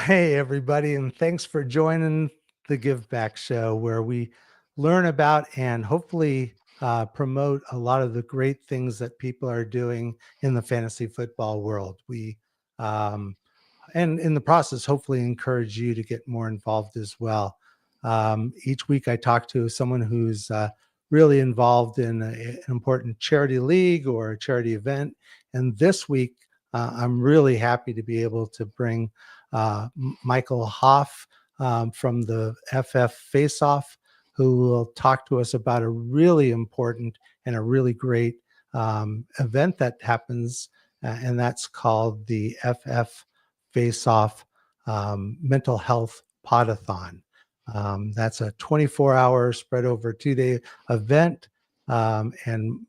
Hey, everybody, and thanks for joining the Give Back show, where we learn about and hopefully promote a lot of the great things that people are doing in the fantasy football world. Um, and in the process, hopefully encourage you to get more involved as well. Each week, I talk to someone who's really involved in an important charity league or a charity event. And this week, I'm really happy to be able to bring Michael Hauff from the FF Faceoff, who will talk to us about a really important and a really great event that happens, and that's called the FF Faceoff Mental Health Podathon. That's a 24-hour spread over 2-day event, and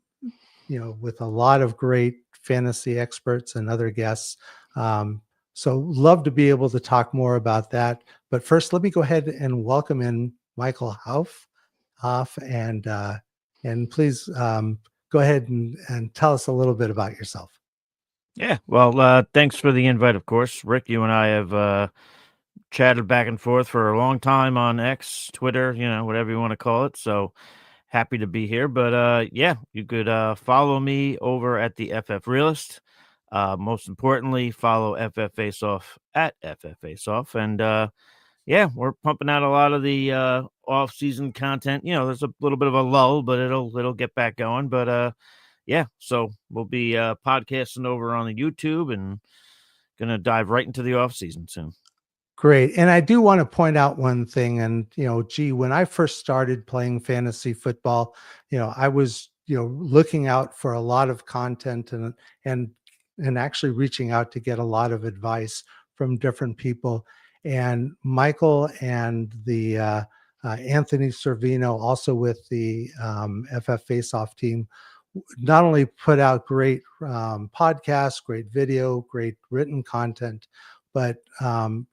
with a lot of great fantasy experts and other guests. So love to be able to talk more about that. But first, let me go ahead and welcome in Michael Hauff, and please go ahead and tell us a little bit about yourself. Yeah, well, thanks for the invite, of course. Rick, you and I have chatted back and forth for a long time on X, Twitter, whatever you want to call it. So happy to be here. But yeah, you could follow me over at the FF Realist. Most importantly, follow FF Faceoff at FF Faceoff. And yeah, we're pumping out a lot of the off-season content. There's a little bit of a lull, but it'll get back going. But yeah, so we'll be podcasting over on the YouTube and gonna dive right into the off season soon. Great. And I do want to point out one thing. And, when I first started playing fantasy football, I was, looking out for a lot of content and and actually reaching out to get a lot of advice from different people. And Michael and the Anthony Cervino, also with the FF Faceoff team, not only put out great podcasts, great video, great written content, but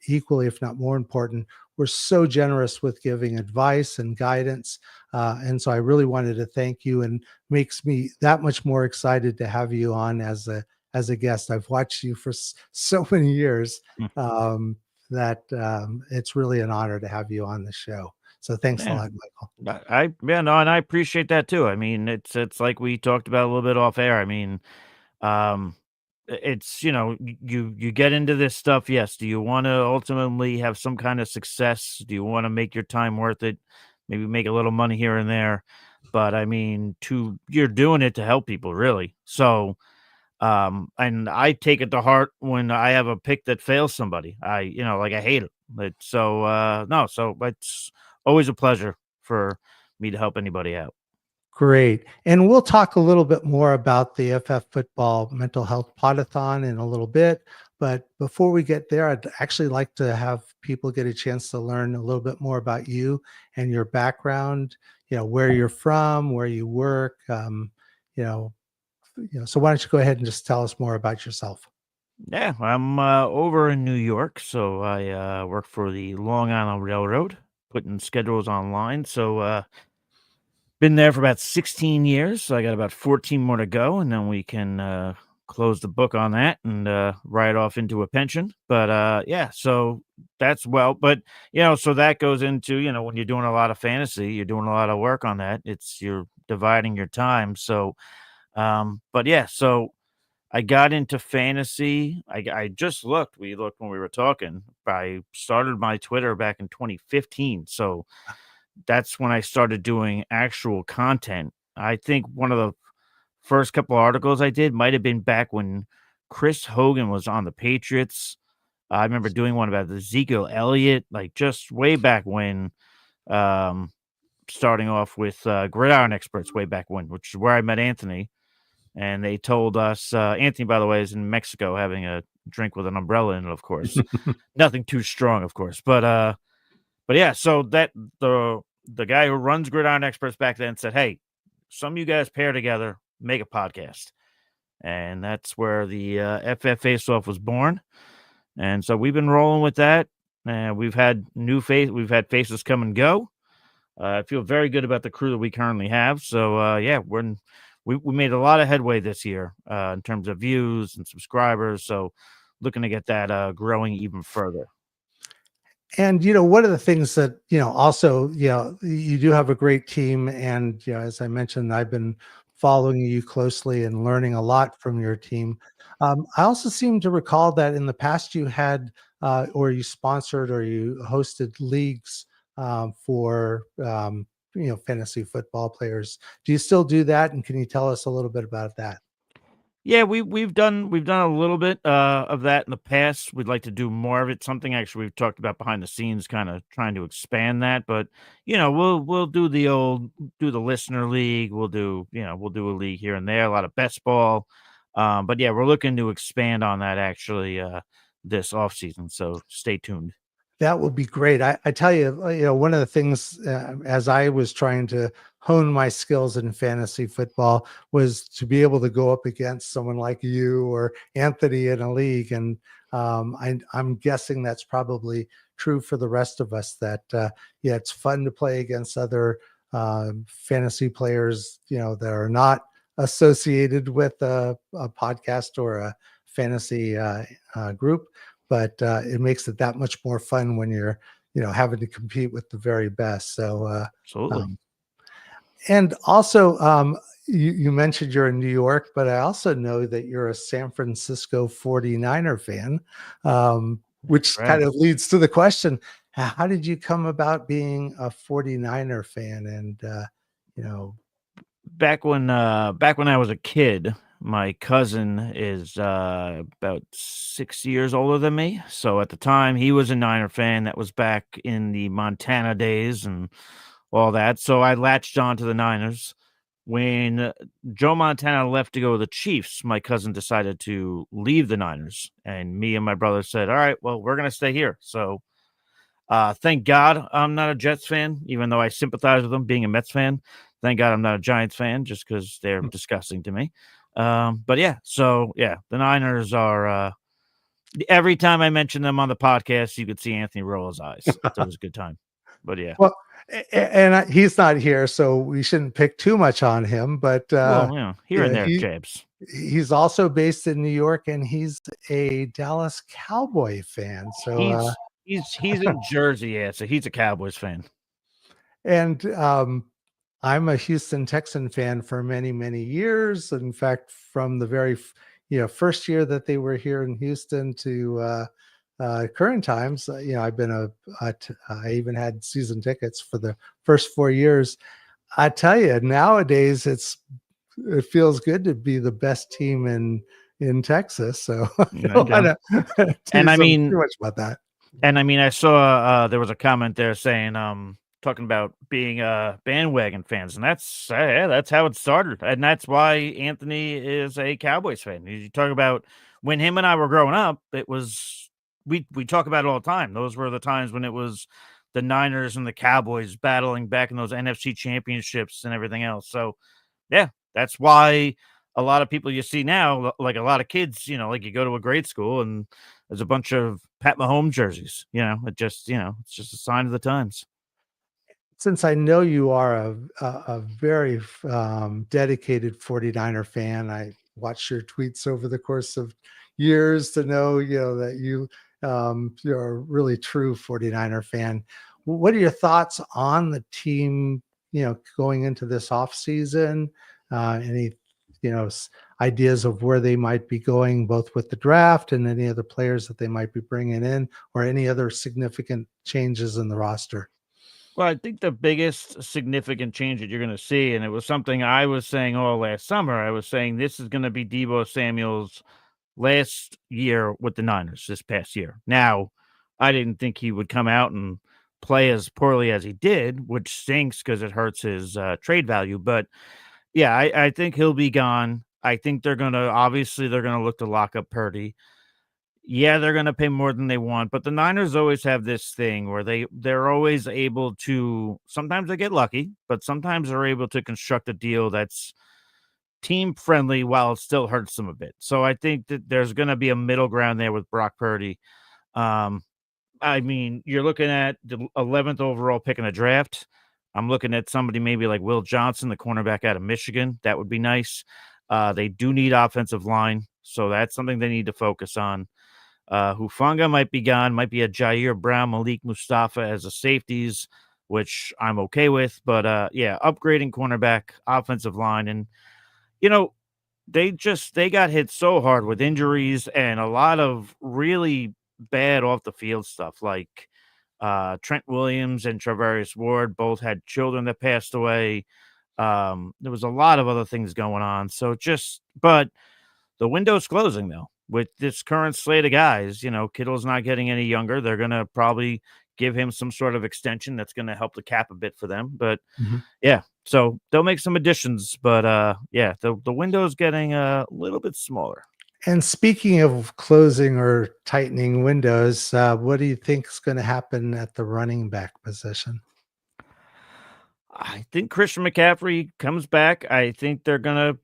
equally, if not more important, we're so generous with giving advice and guidance. And so I really wanted to thank you, and makes me that much more excited to have you on as a guest. I've watched you for so many years that it's really an honor to have you on the show. So thanks a Yeah, lot, Michael. and I appreciate that too. I mean, it's like we talked about a little bit off air. I mean, um, it's you get into this stuff. Yes, do you want to ultimately have some kind of success? Do you want to make your time worth it? Maybe make a little money here and there, but I mean, you're doing it to help people, really. So and I take it to heart when I have a pick that fails somebody. Like I hate it. So it's always a pleasure for me to help anybody out. Great. And we'll talk a little bit more about the FF Football Mental Health Podathon in a little bit. But before we get there, I'd actually like to have people get a chance to learn a little bit more about you and your background, where you're from, where you work. So why don't you go ahead and just tell us more about yourself? Yeah, I'm over in New York, so I work for the Long Island Railroad, putting schedules online. So been there for about 16 years. So I got about 14 more to go, and then we can close the book on that and ride off into a pension. But yeah, so but so that goes into, when you're doing a lot of fantasy, you're doing a lot of work on that. You're dividing your time. So, but yeah, so I got into fantasy. I just looked. We looked when we were talking. I started my Twitter back in 2015. So that's when I started doing actual content. I think one of the first couple articles I did might have been back when Chris Hogan was on the Patriots. I remember doing one about Ezekiel Elliott, like just way back when, um, starting off with Gridiron Experts way back when, which is where I met Anthony. And they told us, Anthony, by the way, is in Mexico having a drink with an umbrella in it, of course. Nothing too strong, of course. But yeah, so that the guy who runs Gridiron Experts back then said, "Hey, some of you guys pair together, make a podcast," and that's where the FF Faceoff was born. And so we've been rolling with that, and we've had we've had faces come and go. I feel very good about the crew that we currently have. So yeah, we made a lot of headway this year in terms of views and subscribers. So looking to get that growing even further. And, one of the things that, also, you do have a great team. And, as I mentioned, I've been following you closely and learning a lot from your team. I also seem to recall that in the past you had, or you sponsored or you hosted leagues for, fantasy football players. Do you still do that? And can you tell us a little bit about that? Yeah, we've done a little bit of that in the past. We'd like to do more of it. Something actually we've talked about behind the scenes, kind of trying to expand that. But we'll do the listener league. We'll do a league here and there. A lot of best ball. But yeah, we're looking to expand on that actually this off season. So stay tuned. That would be great. I tell you, one of the things as I was trying to hone my skills in fantasy football was to be able to go up against someone like you or Anthony in a league. And I'm guessing that's probably true for the rest of us that, yeah, it's fun to play against other fantasy players, that are not associated with a podcast or a fantasy group, but it makes it that much more fun when you're having to compete with the very best. So Absolutely. um, and also you mentioned you're in New York, but I also know that you're a San Francisco 49er fan, which kind Correct. of leads to the question, how did you come about being a 49er fan? And you know Back when I was a kid, my cousin is about 6 years older than me. So at the time, he was a Niner fan. That was back in the Montana days and all that. So I latched on to the Niners. When Joe Montana left to go to the Chiefs, my cousin decided to leave the Niners, and me and my brother said, "All right, well, we're gonna stay here." So thank God I'm not a Jets fan, even though I sympathize with them being a Mets fan. Thank God I'm not a Giants fan just because they're disgusting to me. But yeah, so yeah, the Niners are. Every time I mention them on the podcast, you could see Anthony roll his eyes. So it was a good time. But yeah, well, and he's not here, so we shouldn't pick too much on him. But well, here and yeah, there, Jabs. he's also based in New York, and he's a Dallas Cowboy fan. So He's in Jersey, yeah. So he's a Cowboys fan. and I'm a Houston Texan fan for many, many years. In fact, from the very first year that they were here in Houston to current times, I've been I even had season tickets for the first 4 years. I tell you, nowadays it feels good to be the best team in Texas. So I There you don't go. want to And I tease them mean, too much about that. I saw there was a comment there saying talking about being bandwagon fans, and that's how it started, and that's why Anthony is a Cowboys fan. You talk about when him and I were growing up, it was we talk about it all the time. Those were the times when it was the Niners and the Cowboys battling back in those NFC championships and everything else. So yeah, that's why a lot of people you see now, like a lot of kids, like you go to a grade school and there's a bunch of Pat Mahomes jerseys. It's just a sign of the times. Since I know you are a very dedicated 49er fan, I watched your tweets over the course of years to know, that you're a really true 49er fan. What are your thoughts on the team, going into this off season? Any, ideas of where they might be going, both with the draft and any other players that they might be bringing in, or any other significant changes in the roster? Well, I think the biggest significant change that you're going to see, and it was something I was saying all last summer, I was saying this is going to be Deebo Samuel's last year with the Niners this past year. Now, I didn't think he would come out and play as poorly as he did, which stinks because it hurts his trade value. But yeah, I think he'll be gone. I think they're going to look to lock up Purdy. Yeah, they're gonna pay more than they want, but the Niners always have this thing where they're always able to sometimes they get lucky, but sometimes they're able to construct a deal that's team friendly while it still hurts them a bit. So I think that there's gonna be a middle ground there with Brock Purdy. Um, I mean, you're looking at the 11th overall pick in the draft. I'm looking at somebody maybe like Will Johnson, the cornerback out of Michigan. That would be nice. They do need offensive line, so that's something they need to focus on. Hufanga might be gone, might be a Jair Brown, Malik Mustafa as the safeties, which I'm okay with. But yeah, upgrading cornerback, offensive line, and you know, they got hit so hard with injuries and a lot of really bad off the field stuff, like Trent Williams and Travarius Ward both had children that passed away. There was a lot of other things going on. But the window's closing though. With this current slate of guys, Kittle's not getting any younger. They're gonna probably give him some sort of extension that's gonna help the cap a bit for them. But Mhm. yeah, so they'll make some additions, but yeah, the window's getting a little bit smaller. And speaking of closing or tightening windows, what do you think is going to happen at the running back position? I think Christian McCaffrey comes back. I think they're gonna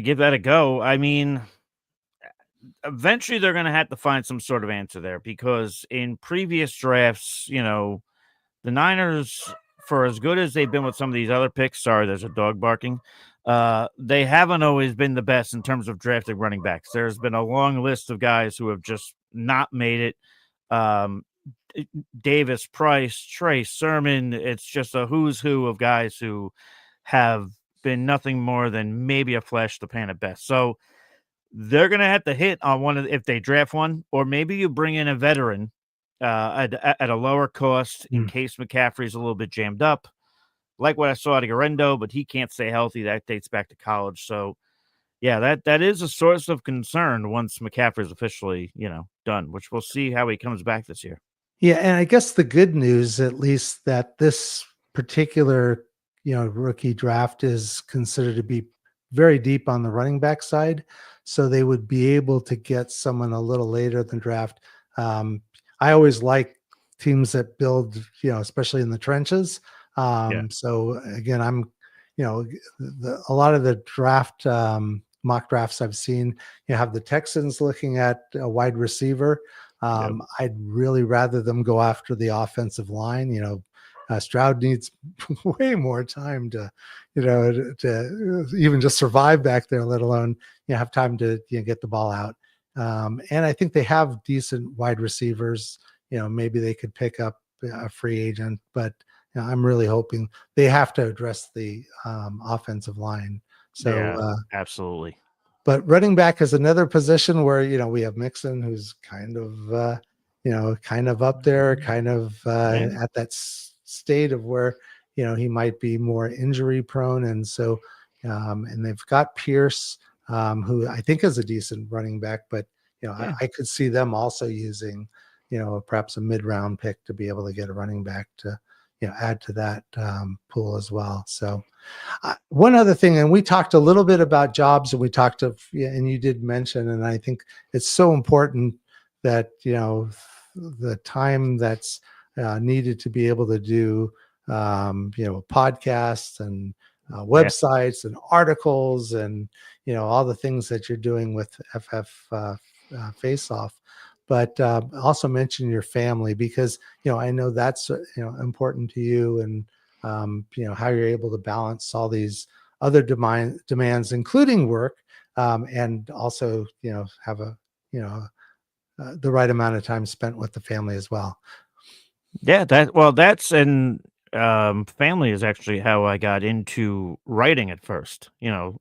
give that a go. I mean, eventually they're gonna have to find some sort of answer there because in previous drafts, the Niners, for as good as they've been with some of these other picks, sorry, there's a dog barking. They haven't always been the best in terms of drafting running backs. There's been a long list of guys who have just not made it. Um, Davis, Price, Trey Sermon. It's just a who's who of guys who have been nothing more than maybe a flash in the pan at best. So they're gonna have to hit on one of if they draft one, or maybe you bring in a veteran at a lower cost in Mm. case McCaffrey's a little bit jammed up, like what I saw at Garendo, but he can't stay healthy. That dates back to college. So yeah, that is a source of concern once McCaffrey's officially, done, which we'll see how he comes back this year. Yeah, and I guess the good news, at least, that this particular rookie draft is considered to be very deep on the running back side, so they would be able to get someone a little later than draft. Um, I always like teams that build, especially in the trenches. Yeah. So again, a lot of the draft mock drafts I've seen, you have the Texans looking at a wide receiver. Yep. I'd really rather them go after the offensive line. Stroud needs way more time to even just survive back there, let alone have time to get the ball out. And I think they have decent wide receivers. Maybe they could pick up a free agent, but I'm really hoping they have to address the offensive line. So, Yeah, absolutely. but running back is another position where we have Mixon, who's kind of up there, kind of Yeah. at that state of where he might be more injury prone, and so and they've got Pierce, who I think is a decent running back, but Yeah. I could see them also using perhaps a mid round pick to be able to get a running back to add to that pool as well. So one other thing, and we talked a little bit about jobs, and we talked of, and you did mention, and I think it's so important that the time that's needed to be able to do podcasts and Yeah. websites and articles and all the things that you're doing with FF Faceoff, but also mention your family, because I know that's important to you, and how you're able to balance all these other demands, including work, and also have the right amount of time spent with the family as well. Yeah, that's and family is actually how I got into writing at first.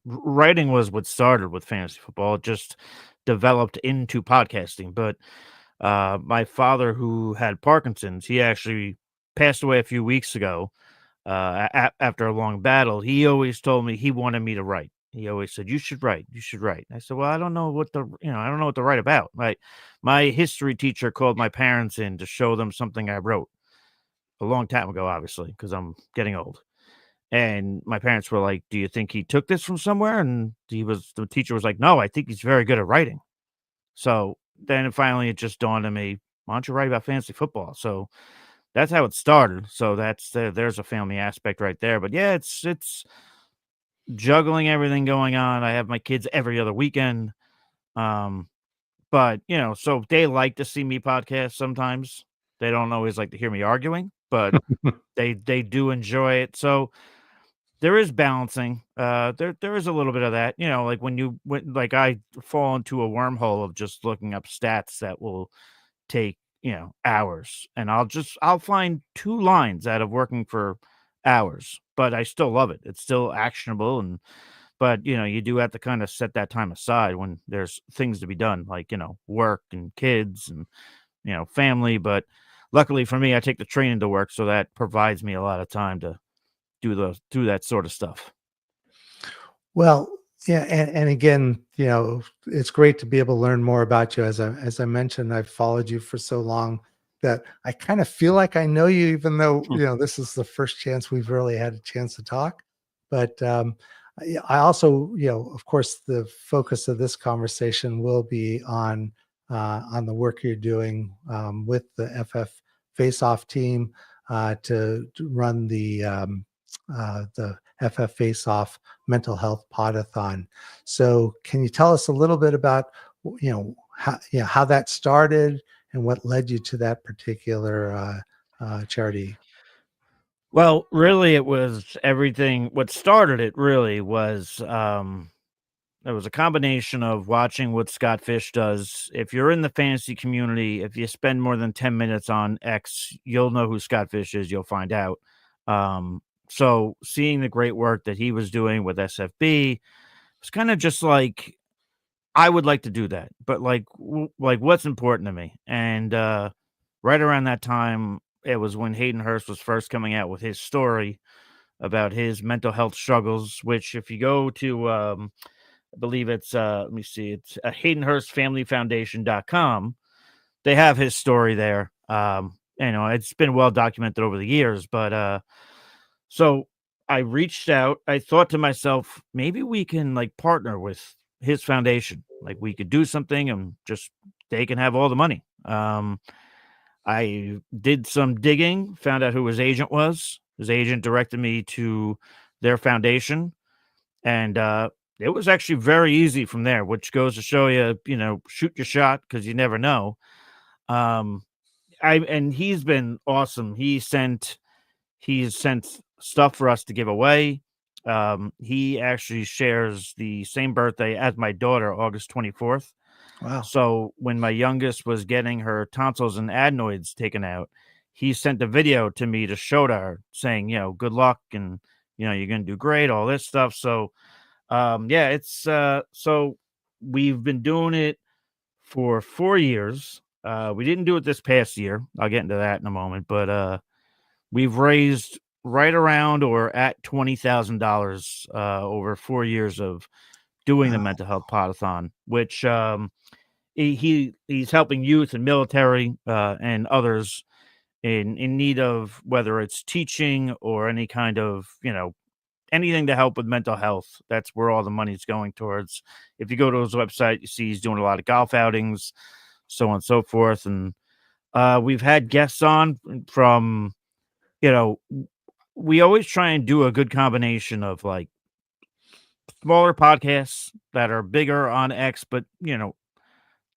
Writing was what started with fantasy football. It just developed into podcasting. But my father, who had Parkinson's, he actually passed away a few weeks ago. After a long battle, he always told me he wanted me to write. He always said, "You should write. You should write." I said, "Well, I don't know I don't know what to write about." My history teacher called my parents in to show them something I wrote a long time ago, obviously, because I'm getting old. And my parents were like, "Do you think he took this from somewhere?" And the teacher was like, "No, I think he's very good at writing." So then finally it just dawned on me, why don't you write about fantasy football? So that's how it started. So there's a family aspect right there. But yeah, it's juggling everything going on. I have my kids every other weekend. Um, but so they like to see me podcast sometimes. They don't always like to hear me arguing, but they do enjoy it. So There is balancing. There is a little bit of that. Like like I fall into a wormhole of just looking up stats that will take, hours, and I'll find 2 lines out of working for hours, but I still love it. It's still actionable, but, you do have to kinda set that time aside when there's things to be done, like, work and kids and, family, but luckily for me, I take the train into work, so that provides me a lot of time to do that sort of stuff. Well, yeah, and again, it's great to be able to learn more about you. As I mentioned, I've followed you for so long that I kind of feel like I know you, even though this is the first chance we've really had a chance to talk. But I also, of course, the focus of this conversation will be on the work you're doing with the FF Faceoff team to run the FF Faceoff Mental Health Podathon. So, can you tell us a little bit about how that started and what led you to that particular charity? Well, really, it was everything. What started it really was it was a combination of watching what Scott Fish does. If you're in the fantasy community, if you spend more than 10 minutes on X, you'll know who Scott Fish is. You'll find out. So seeing the great work that he was doing with SFB was kind of just like, I would like to do that, but like what's important to me? And right around that time, it was when Hayden Hurst was first coming out with his story about his mental health struggles, which if you go to I believe it's let me see, it's haydenhurstfamilyfoundation.com. They have his story there. It's been well documented over the years, but so I reached out. I thought to myself, maybe we can like partner with his foundation. Like we could do something and just they can have all the money. I did some digging, found out who his agent was. His agent directed me to their foundation, and it was actually very easy from there, which goes to show you, shoot your shot because you never know. Um, and he's been awesome. He's sent stuff for us to give away. He actually shares the same birthday as my daughter, August 24th. Wow. So when my youngest was getting her tonsils and adenoids taken out, he sent a video to me to show to her saying, good luck and, you're going to do great, all this stuff. So, yeah, it's, so we've been doing it for 4 years. We didn't do it this past year. I'll get into that in a moment, but, we've raised right around or at $20,000 over 4 years of doing the Wow. mental health podathon, which he's helping youth and military and others in need of whether it's teaching or any kind of anything to help with mental health. That's where all the money's going towards. If you go to his website, you see he's doing a lot of golf outings, so on and so forth. And we've had guests on from you know we always try and do a good combination of like smaller podcasts that are bigger on X, but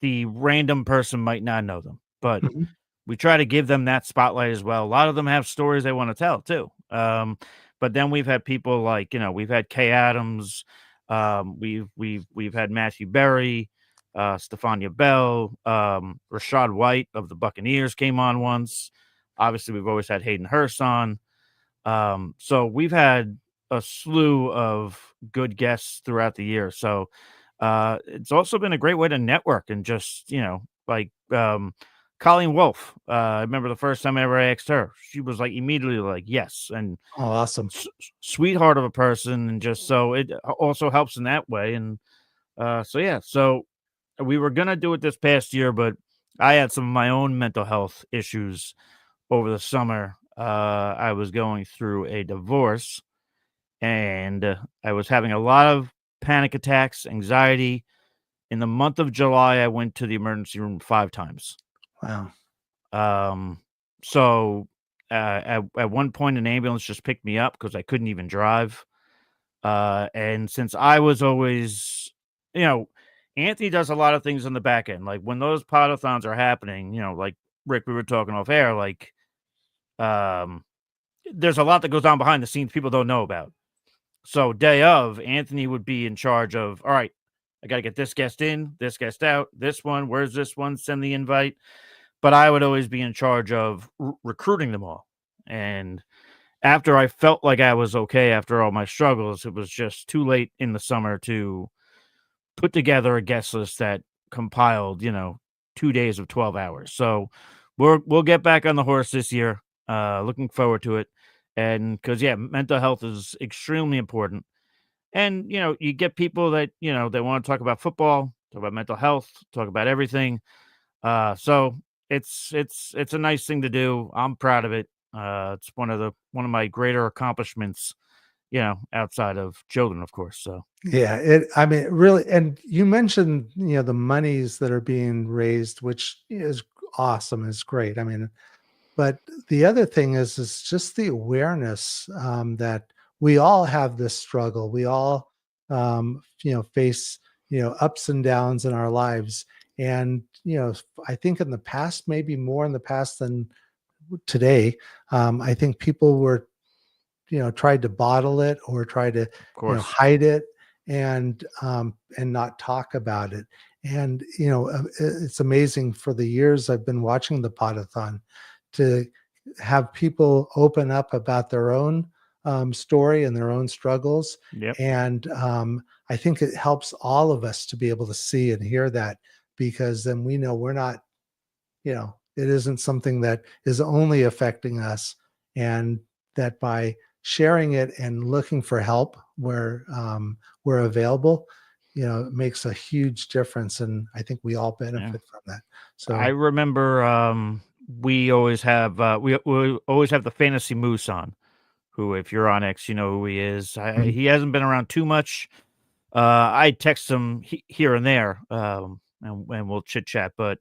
the random person might not know them. But Mhm. we try to give them that spotlight as well. A lot of them have stories they want to tell too. But then we've had people like, we've had Kay Adams, we've had Matthew Berry, Stefania Bell, Rashad White of the Buccaneers came on once. Obviously, we've always had Hayden Hurst on. So we've had a slew of good guests throughout the year. So it's also been a great way to network and just, like Colleen Wolf. I remember the first time I ever asked her, she was like immediately like, yes. And Oh, awesome. sweetheart of a person. And just so it also helps in that way. And so, yeah, so we were going to do it this past year, but I had some of my own mental health issues over the summer. I was going through a divorce and I was having a lot of panic attacks, anxiety. In the month of July, I went to the emergency room 5 times. Wow. Um, so at one point, an ambulance just picked me up because I couldn't even drive. And since I was always, you know, Anthony does a lot of things on the back end. Like when those podathons are happening, like Rick, we were talking off air, like um, there's a lot that goes on behind the scenes people don't know about. So day of, Anthony would be in charge of, all right, I got to get this guest in, this guest out, this one, where's this one? Send the invite. But I would always be in charge of recruiting them all. And after I felt like I was okay after all my struggles, it was just too late in the summer to put together a guest list that compiled, 2 days of 12 hours. So we'll get back on the horse this year. Looking forward to it. And because, yeah, mental health is extremely important. And, you get people that, they want to talk about football, talk about mental health, talk about everything. So it's a nice thing to do. I'm proud of it. It's one of my greater accomplishments, outside of children, of course. So Yeah, I mean, really, and you mentioned, the monies that are being raised, which is awesome, is great. I mean, but the other thing is just the awareness that we all have this struggle. We all, face, ups and downs in our lives. And, I think in the past, maybe more in the past than today, I think people were, tried to bottle it or try to, of course, hide it and not talk about it. And, it's amazing for the years I've been watching the Podathon to have people open up about their own story and their own struggles. yep, And I think it helps all of us to be able to see and hear that, because then we know we're not, it isn't something that is only affecting us, and that by sharing it and looking for help where we're available, it makes a huge difference. And I think we all yeah. benefit from that. I So, remember we always have we always have the fantasy moose on. Who, if you're on X, you know who he is. mhm, He hasn't been around too much. I text him here and there, and we'll chit chat. But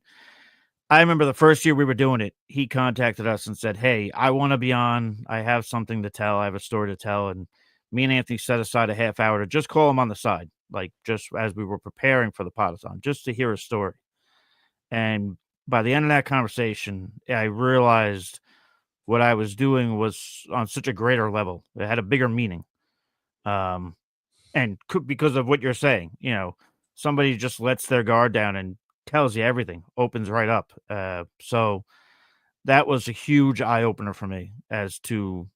I remember the first year we were doing it, he contacted us and said, "Hey, I want to be on. I have something to tell. I have a story to tell." And me and Anthony set aside a half hour to just call him on the side, like just as we were preparing for the Podathon, just to hear his story. And by the end of that conversation, I realized what I was doing was on such a greater level. It had a bigger meaning. Um, and because of what you're saying, somebody just lets their guard down and tells you everything, opens right up. So that was a huge eye opener for me as to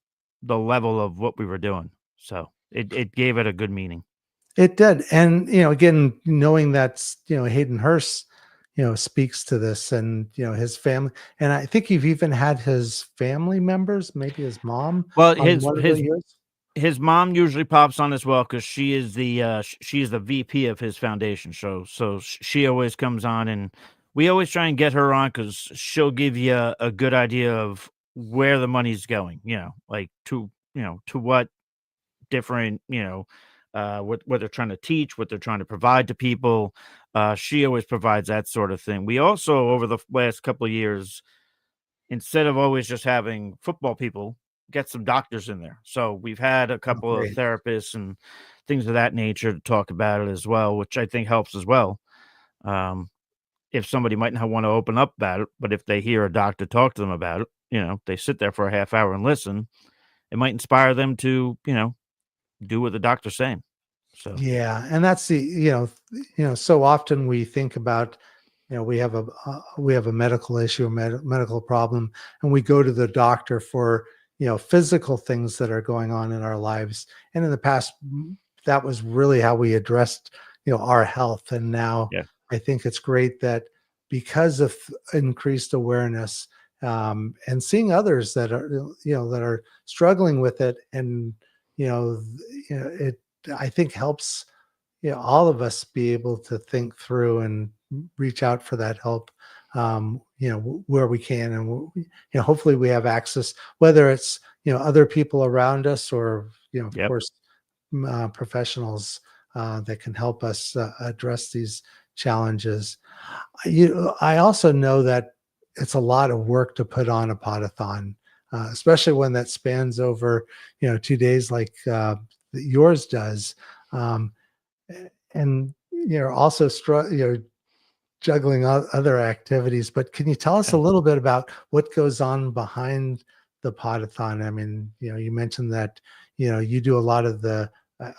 the level of what we were doing. So it gave it a good meaning. it did. And, again, knowing that's, Hayden Hurst, speaks to this, and, his family. And I think you've even had his family members, maybe his mom Well, on one of the years. his mom usually pops on as well because she is she's the VP of his foundation. So she always comes on, and we always try and get her on because she'll give you a good idea of where the money's going. Like to what different what they're trying to teach, what they're trying to provide to people. She always provides that sort of thing. We also, over the last couple of years, instead of always just having football people, get some doctors in there. So we've had a Oh, couple of great. therapists and things of that nature to talk about it as well, which I think helps as well. Um, if somebody might not want to open up about it, but if they hear a doctor talk to them about it, they sit there for a half hour and listen, it might inspire them to, do what the doctor's saying. So, Yeah, and that's the, so often we think about, we have a medical issue, a medical problem, and we go to the doctor for, physical things that are going on in our lives. And in the past, that was really how we addressed, our health. And now yeah, I think it's great that because of increased awareness, and seeing others that are, that are struggling with it, and it, I think, helps, all of us be able to think through and reach out for that help, where we can. And, hopefully we have access, whether it's, other people around us, or, of yep, course, professionals that can help us address these challenges. I also know that it's a lot of work to put on a podathon, especially when that spans over, 2 days, like yours does. Um, and you're also juggling other activities. But can you tell us a yeah. little bit about what goes on behind the podathon? I mean, you mentioned that, you do a lot of the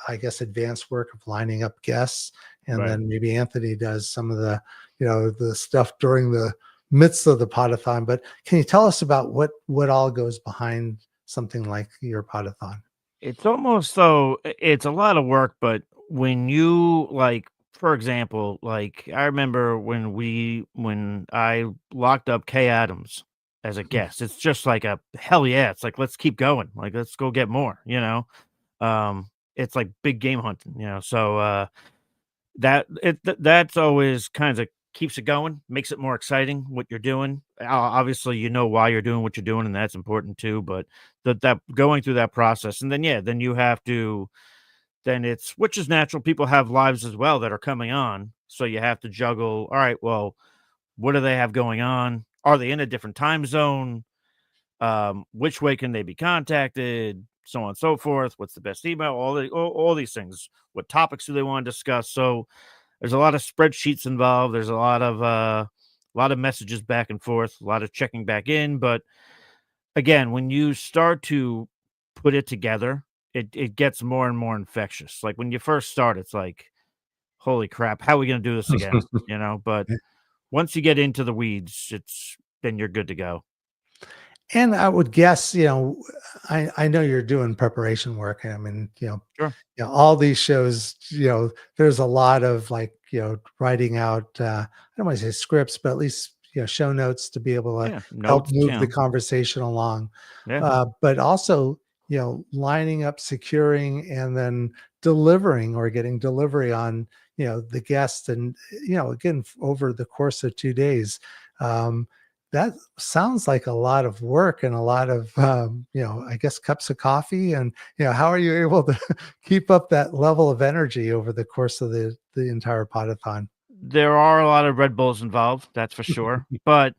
I guess, advanced work of lining up guests, and Right. then maybe Anthony does some of the, the stuff during the midst of the podathon. But can you tell us about what all goes behind something like your podathon? It's almost though it's a lot of work, but when you like, for example, like I remember when I locked up Kay Adams as a guest, it's just like a hell yeah. It's like let's keep going. Like let's go get more, you know. It's like big game hunting, you know. So that's always kind of keeps it going, makes it more exciting what you're doing. Obviously, you know why you're doing what you're doing, and that's important too. But that going through that process, and then yeah, then you have to. Then it's which is natural. People have lives as well that are coming on, so you have to juggle. All right, well, what do they have going on? Are they in a different time zone? Which way can they be contacted? So on and so forth. What's the best email? All these things. What topics do they want to discuss? So there's a lot of spreadsheets involved. There's a lot of messages back and forth, a lot of checking back in. But again, when you start to put it together, it gets more and more infectious. Like when you first start, it's like, holy crap, how are we gonna do this again? You know, but once you get into the weeds, it's then you're good to go. And I would guess, I know you're doing preparation work. I mean, Sure. all these shows, there's a lot of like, writing out, I don't want to say scripts, but at least, show notes to be able to Yeah. help Notes, you move the know. conversation along. Yeah. But also, lining up, securing, and then delivering or getting delivery on, the guest. And, again, over the course of 2 days, um, that sounds like a lot of work and a lot of, I guess, cups of coffee. And, how are you able to keep up that level of energy over the course of the entire podathon? There are a lot of Red Bulls involved, that's for sure. But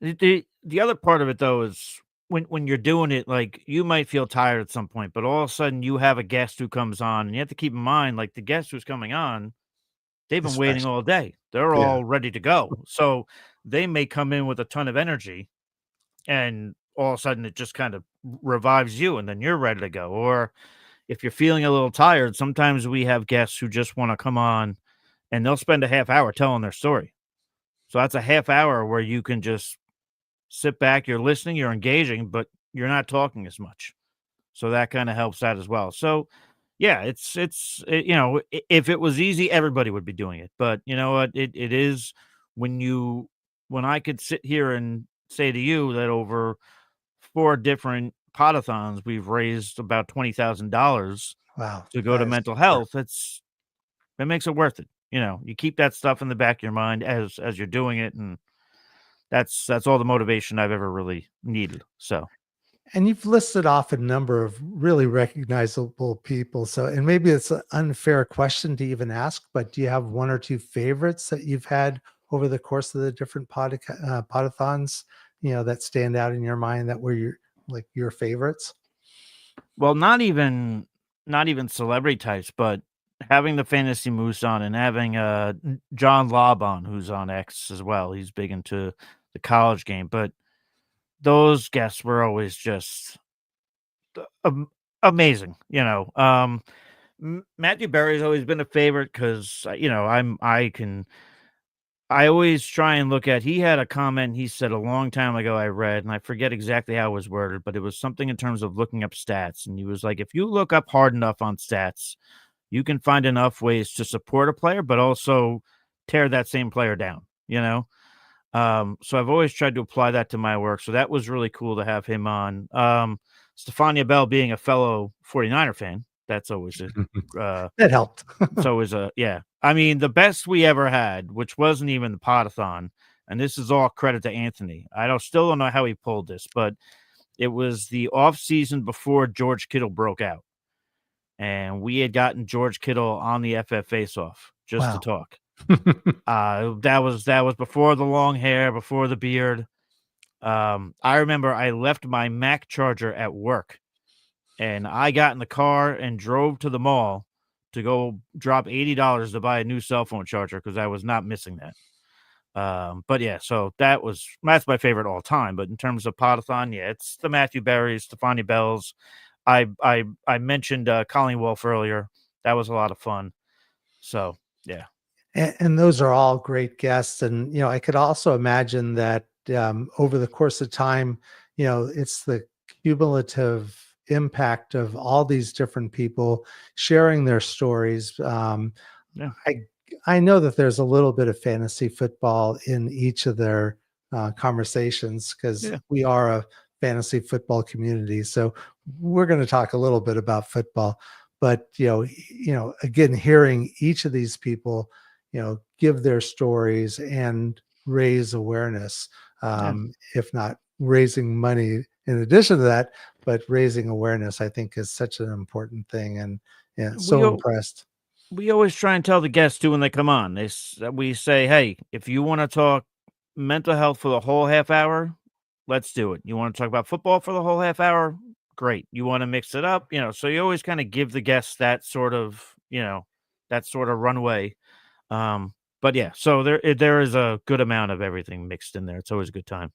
the other part of it though is when you're doing it, like you might feel tired at some point, but all of a sudden you have a guest who comes on, and you have to keep in mind, like the guest who's coming on, they've been It's waiting fresh. all day. They're Yeah. all ready to go. So they may come in with a ton of energy, and all of a sudden it just kind of revives you, and then you're ready to go. Or if you're feeling a little tired, sometimes we have guests who just want to come on and they'll spend a half hour telling their story. So that's a half hour where you can just sit back, you're listening, you're engaging, but you're not talking as much. So that kind of helps out as well. So yeah, if it was easy, everybody would be doing it. But you know what? It is when you when I could sit here and say to you that over 4 different podathons, we've raised about $20,000 Wow. to go to That is mental super. health. It makes it worth it. You know, you keep that stuff in the back of your mind as you're doing it, and that's all the motivation I've ever really needed. So, And you've listed off a number of really recognizable people. So, and maybe it's an unfair question to even ask, but do you have one or two favorites that you've had over the course of the different podathons, that stand out in your mind that were your favorites? well, not even celebrity types, but having the Fantasy Moose on and having John Lobb on, who's on X as well. He's big into the college game, but those guests were always just am- amazing. Matthew Berry's always been a favorite because I always try and look at he had a comment he said a long time ago I read, and I forget exactly how it was worded, but it was something in terms of looking up stats. And he was like, if you look up hard enough on stats, you can find enough ways to support a player, but also tear that same player down, you know? So I've always tried to apply that to my work. So that was really cool to have him on. Stefania Bell being a fellow 49er fan, that's always uh, That helped. so is a yeah. I mean, the best we ever had, which wasn't even the Podathon, and this is all credit to Anthony. Still don't know how he pulled this, but it was the off season before George Kittle broke out, and we had gotten George Kittle on the FF Faceoff just to Wow. talk. That was before the long hair, before the beard. I remember I left my Mac charger at work, and I got in the car and drove to the mall to go drop $80 to buy a new cell phone charger because I was not missing that. But yeah, so that's my favorite all time. But in terms of Podathon, yeah, it's the Matthew Berrys, Stefani Bells. I mentioned Colleen Wolf earlier. that was a lot of fun. So yeah, And those are all great guests. And, I could also imagine that over the course of time, it's the cumulative impact of all these different people sharing their stories. yeah, I I know that there's a little bit of fantasy football in each of their conversations because yeah, we are a fantasy football community. So we're going to talk a little bit about football, but again, hearing each of these people, give their stories and raise awareness, yeah. if not raising money in addition to that, but raising awareness, I think is such an important thing. And yeah, We so al- impressed. we always try and tell the guests too when they come on. We say, hey, if you want to talk mental health for the whole half hour, let's do it. You want to talk about football for the whole half hour? Great. You want to mix it up? So you always kind of give the guests that sort of runway. Um, but yeah, so there is a good amount of everything mixed in there. It's always a good time.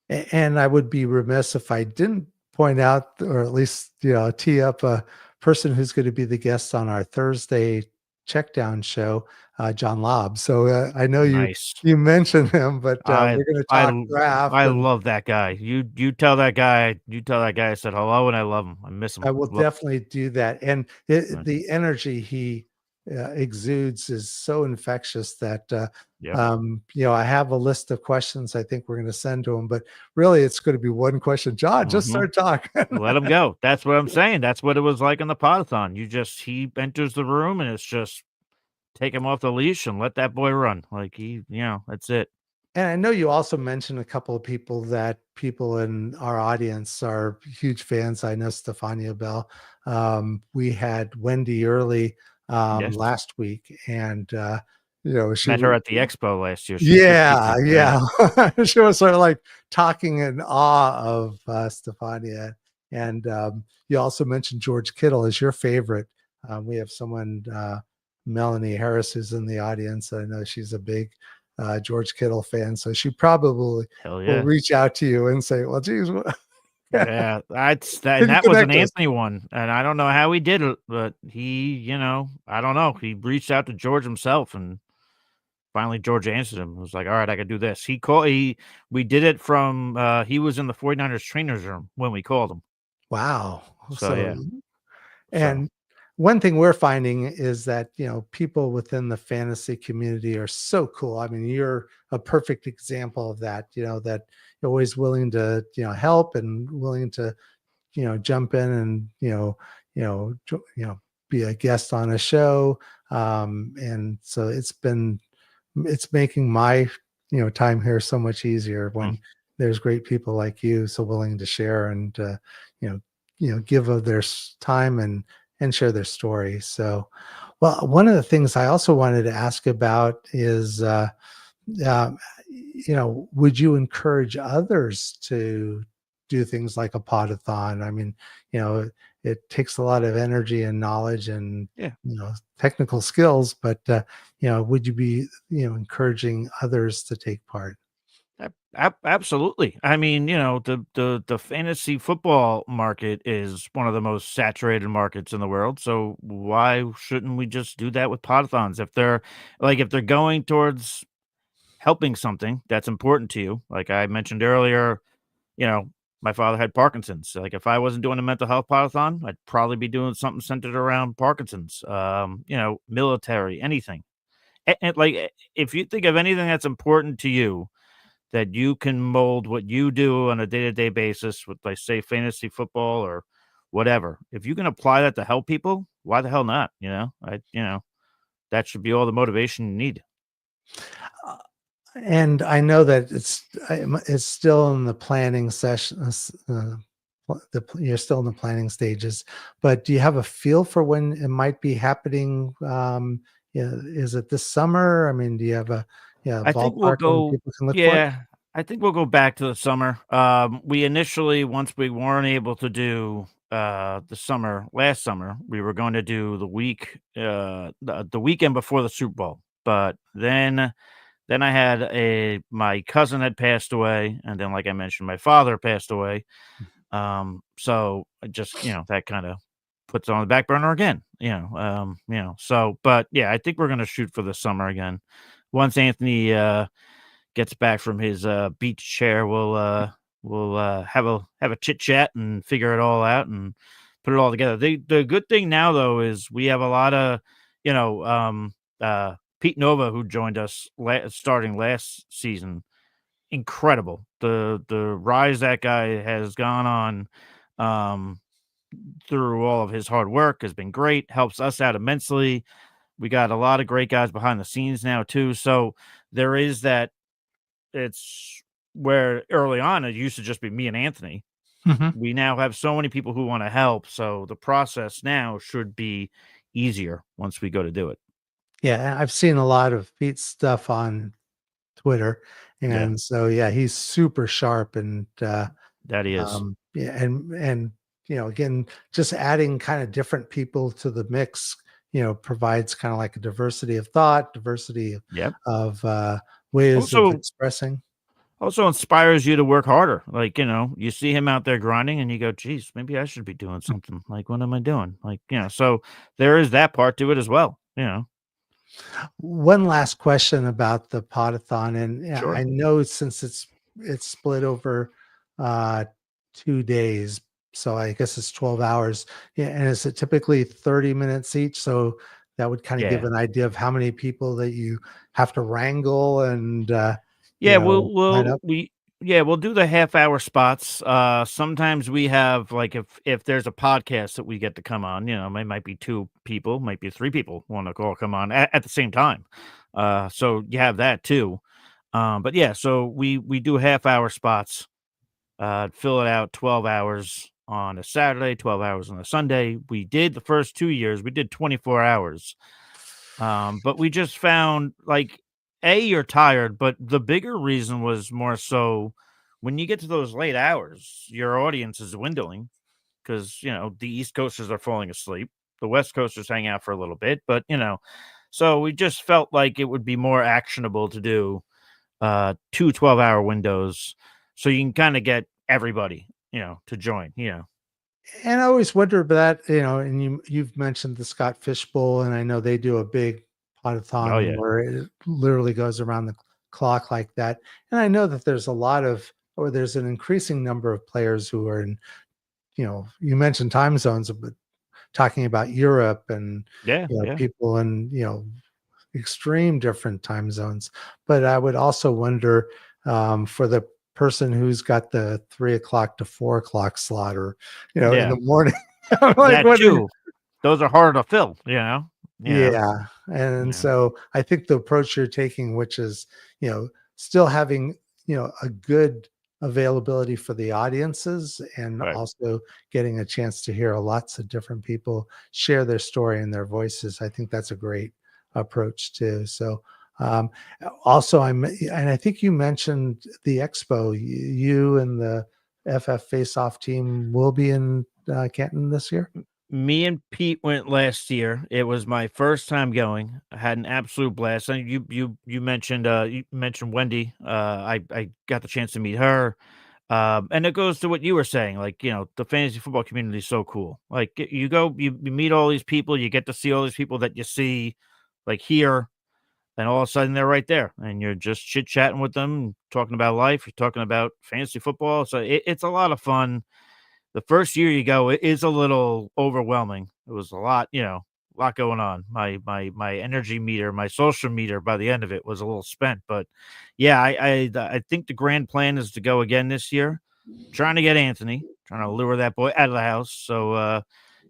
And I would be remiss if I didn't point out, or at least tee up a person who's going to be the guest on our Thursday checkdown show, John Lobb. So I know you Nice. you mentioned him, but I we're going to I talk l draft, I and love that guy. You tell that guy I said hello and I love him. I miss him. I will Love definitely do that. And him. the energy he exudes is so infectious that Yep. I have a list of questions I think we're going to send to him, but really it's going to be one question. John, just Mhm. start talking. Let him go. That's what I'm saying. That's what it was like in the Podathon. He enters the room and it's just take him off the leash and let that boy run. Like that's it. And I know you also mentioned a couple of people that people in our audience are huge fans. I know Stefania Bell. We had Wendy Early Yes. last week, and she Met her at the expo last year. She's good yeah, people. Yeah. yeah. She was sort of like talking in awe of Stefania. And you also mentioned George Kittle as your favorite. We have someone, Melanie Harris, who's in the audience. I know she's a big George Kittle fan. So she probably Hell will yeah. reach out to you and say, well, geez, Yeah, that's that, and didn't that was an connect us. Anthony one, and I don't know how he did it, but I don't know. He reached out to George himself, and finally George answered him. It was like, "All right, I could do this." We did it from. He was in the 49ers trainers room when we called him. Wow. So So yeah, so And one thing we're finding is that, people within the fantasy community are so cool. I mean, you're a perfect example of that, that you're always willing to, help and willing to, jump in and, be a guest on a show. And so it's making my, time here so much easier mm, when there's great people like you so willing to share and, you know, give of their time and share their story. So, well, one of the things I also wanted to ask about is, um, would you encourage others to do things like a podathon? I mean, you know, it takes a lot of energy and knowledge and yeah. technical skills, but would you be encouraging others to take part? Absolutely. I mean, the fantasy football market is one of the most saturated markets in the world. So why shouldn't we just do that with podathons? If they're going towards helping something that's important to you, like I mentioned earlier, you know, my father had Parkinson's. So, like if I wasn't doing a mental health podathon, I'd probably be doing something centered around Parkinson's. Military, anything. If you think of anything that's important to you that you can mold what you do on a day-to-day basis with, like, say, fantasy football or whatever. If you can apply that to help people, why the hell not? That should be all the motivation you need. And I know that it's still in the planning session. You're still in the planning stages, but do you have a feel for when it might be happening? Yeah, is it this summer? I mean, do you have a I think we'll ballpark when go people can look for it? Yeah, I think we'll go back to the summer. We initially, once we weren't able to do, the summer last summer, we were going to do the weekend before the Super Bowl, but then I had my cousin had passed away, and then, like I mentioned, my father passed away. So I just, that kinda puts it on the back burner again. So, but yeah, I think we're gonna shoot for the summer again. Once Anthony gets back from his beach chair, we'll have a chit chat and figure it all out and put it all together. The good thing now though is we have a lot of you know Pete Nova, who joined us starting last season. Incredible, the rise that guy has gone on through all of his hard work has been great. Helps us out immensely. We got a lot of great guys behind the scenes now too. So there is that. It's where early on it used to just be me and Anthony. Mhm. We now have so many people who want to help. So the process now should be easier once we go to do it. Yeah, I've seen a lot of Pete's stuff on Twitter, Yeah, and so yeah, he's super sharp and that he is. yeah, and again, just adding kind of different people to the mix, provides kind of like a diversity of thought, diversity Yep. of ways of Also, expressing. also inspires you to work harder. Like, you see him out there grinding and you go, geez, maybe I should be doing something. Like, what am I doing? Like, so there is that part to it as well. One last question about the Podathon, and yeah, I Sure. know since it's split over uh 2 days, so I guess it's 12 hours. Yeah, and is it typically 30 minutes each? So that would kind of give Yeah. an idea of how many people that you have to wrangle and Yeah, line up. we'll do the half hour spots. Sometimes we have like if there's a podcast that we get to come on, it might be two people, might be three people want to all come on at the same time. So you have that too. But yeah, so we do half hour spots. Fill it out 12 hours on a Saturday, 12 hours on a Sunday. We did the first 2 years, we did 24 hours. But we just found like you're tired, but the bigger reason was more so when you get to those late hours, your audience is dwindling because the East Coasters are falling asleep. The West Coasters hang out for a little bit, but so we just felt like it would be more actionable to do two 12-hour windows so you can kind of get everybody, to join. And I always wonder about that, and you've mentioned the Scott Fish Bowl, and I know they do a big Oh podathon yeah. where it literally goes around the clock like that. And I know that there's an increasing number of players who are in, you mentioned time zones, but talking about Europe and Yeah. Yeah. people in, extreme different time zones. But I would also wonder for the person who's got the 3 o'clock to 4 o'clock slot, or in Yeah. the morning. I'm like, That what are you? too. Those are harder to fill. Yeah. Yeah, and Yeah. so I think the approach you're taking, which is still having a good availability for the audiences, and Right. also getting a chance to hear lots of different people share their story and their voices. I think that's a great approach too. So um, also, and I think you mentioned the expo. You and the FF Faceoff team will be in Canton this year. Me and Pete went last year. It was my first time going. I had an absolute blast. And you mentioned Wendy. I got the chance to meet her. And it goes to what you were saying, like, the fantasy football community is so cool. Like you go, you meet all these people, you get to see all these people that you see like here, and all of a sudden they're right there, and you're just chit chatting with them, talking about life, you're talking about fantasy football. So it's a lot of fun. The first year you go, it is a little overwhelming. It was a lot going on. My energy meter, my social meter by the end of it was a little spent. But yeah, I think the grand plan is to go again this year. Trying to get Anthony, trying to lure that boy out of the house. So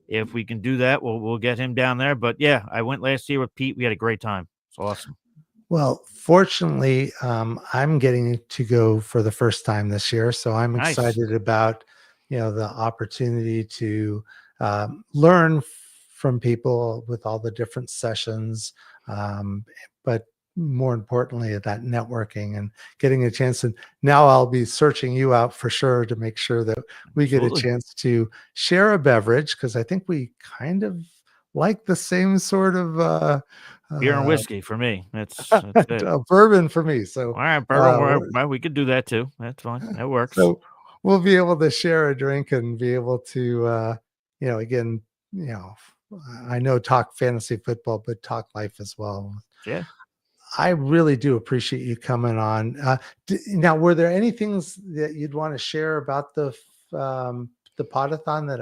if we can do that, we'll get him down there. But yeah, I went last year with Pete. We had a great time. It's awesome. Well, fortunately, I'm getting to go for the first time this year, so I'm Nice. excited about the opportunity to learn from people with all the different sessions, but more importantly, that networking and getting a chance. And now I'll be searching you out for sure to make sure that we get a Absolutely. chance to share a beverage, because I think we kind of like the same sort of. Beer and Uh, whiskey for me. That's it. Bourbon for me. So, All right, bourbon. uh, Well, we could do that too. That's fine. That works. so we'll be able to share a drink and be able to, again, I know talk fantasy football, but talk life as well. Yeah. I really do appreciate you coming on. Now, were there any things that you'd want to share about the Podathon that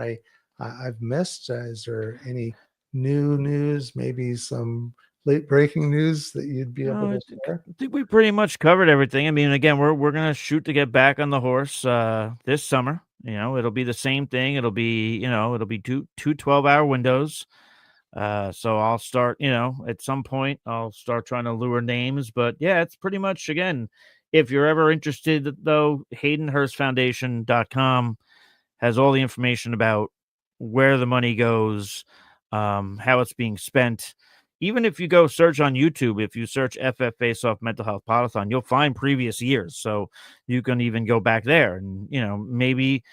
I've missed? Is there any new news? Maybe some late breaking news that you'd be able No, to share? I think we pretty much covered everything. I mean, again, we're gonna shoot to get back on the horse this summer. It'll be the same thing. It'll be two 12-hour windows. So I'll start, at some point I'll start trying to lure names. But yeah, it's pretty much, again, if you're ever interested though, haydenhurstfoundation.com has all the information about where the money goes, how it's being spent. Even if you go search on YouTube, if you search FF Faceoff Mental Health Podathon, you'll find previous years. So you can even go back there and, maybe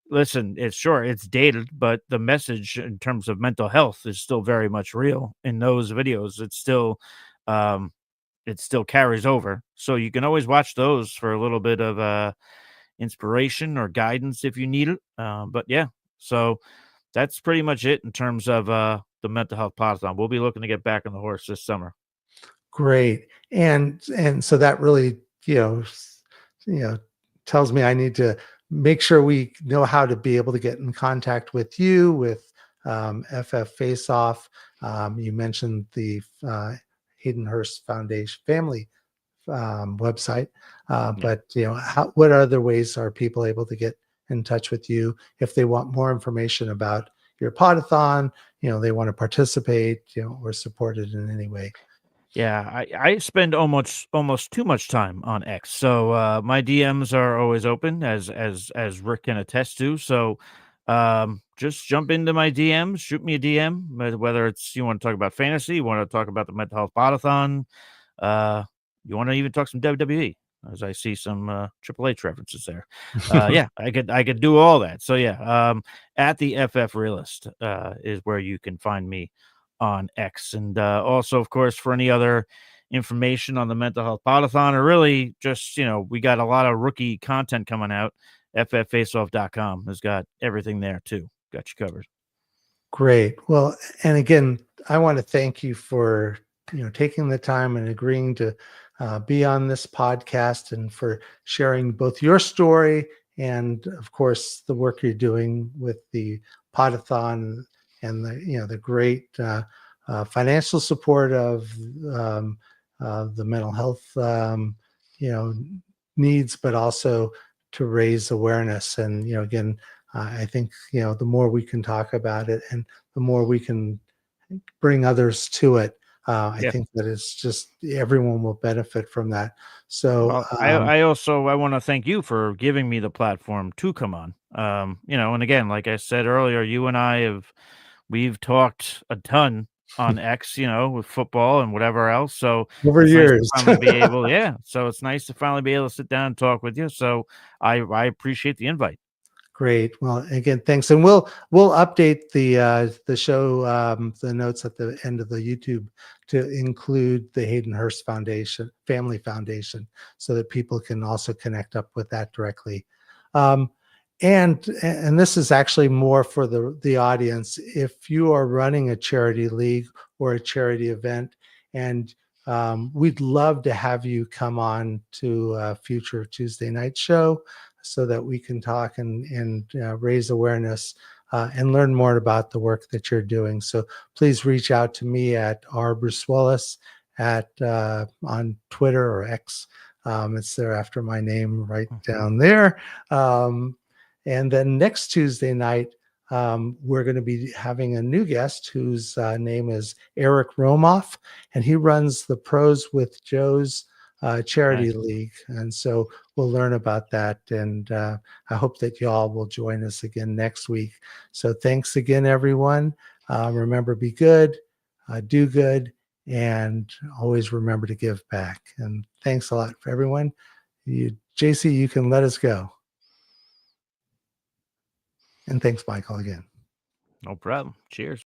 listen, it's dated, but the message in terms of mental health is still very much real in those videos. Um, it still carries over. So you can always watch those for a little bit of inspiration or guidance if you need it. But yeah, so that's pretty much it in terms of the mental health Podathon. We'll be looking to get back on the horse this summer. Great. And so that really, you know, you know, tells me I need to make sure we know how to be able to get in contact with you, with FF Faceoff. You mentioned the Hayden Hurst Foundation family website, Yeah. but what other ways are people able to get in touch with you if they want more information about your Podathon? They want to participate, or support it in any way. Yeah, I spend almost too much time on X. So my DMs are always open as Rick can attest to. So just jump into my DMs, shoot me a DM, whether it's you want to talk about fantasy, you want to talk about the mental health Podathon, uh you want to even talk some WWE, as I see some Triple H references there. Yeah, I could do all that. So yeah, at the FF Realist is where you can find me on X. And also, of course, for any other information on the mental health Podathon, or really just, we got a lot of rookie content coming out. FFFaceoff.com has got everything there too. Got you covered. Great. Well, and again, I want to thank you for taking the time and agreeing to be on this podcast, and for sharing both your story and, of course, the work you're doing with the Podathon, and the great financial support of the mental health you know needs, but also to raise awareness. And again, I think the more we can talk about it, and the more we can bring others to it, I Yeah. think that it's just everyone will benefit from that. So Well, I want to thank you for giving me the platform to come on. And again, like I said earlier, you and we've talked a ton on X, with football and whatever else. So over it's nice to years. finally be able, yeah. So it's nice to finally be able to sit down and talk with you. So I appreciate the invite. Great. Well, again, thanks, and we'll update the show, the notes at the end of the YouTube, to include the Hayden Hurst Foundation, Family Foundation, so that people can also connect up with that directly. Um, and this is actually more for the audience. If you are running a charity league or a charity event, and we'd love to have you come on to a future Tuesday night show, so that we can talk and raise awareness and learn more about the work that you're doing. So please reach out to me at Bruce Willis on Twitter or X. It's there after my name, right down there. And then next Tuesday night, we're going to be having a new guest whose name is Eric Romoff, and he runs the Pros with Joe's charity Nice. league. And so we'll learn about that. And I hope that y'all will join us again next week. So thanks again, everyone. Remember, be good, do good, and always remember to give back. And thanks a lot for everyone. JC, you can let us go. And thanks, Michael, again. No problem. Cheers.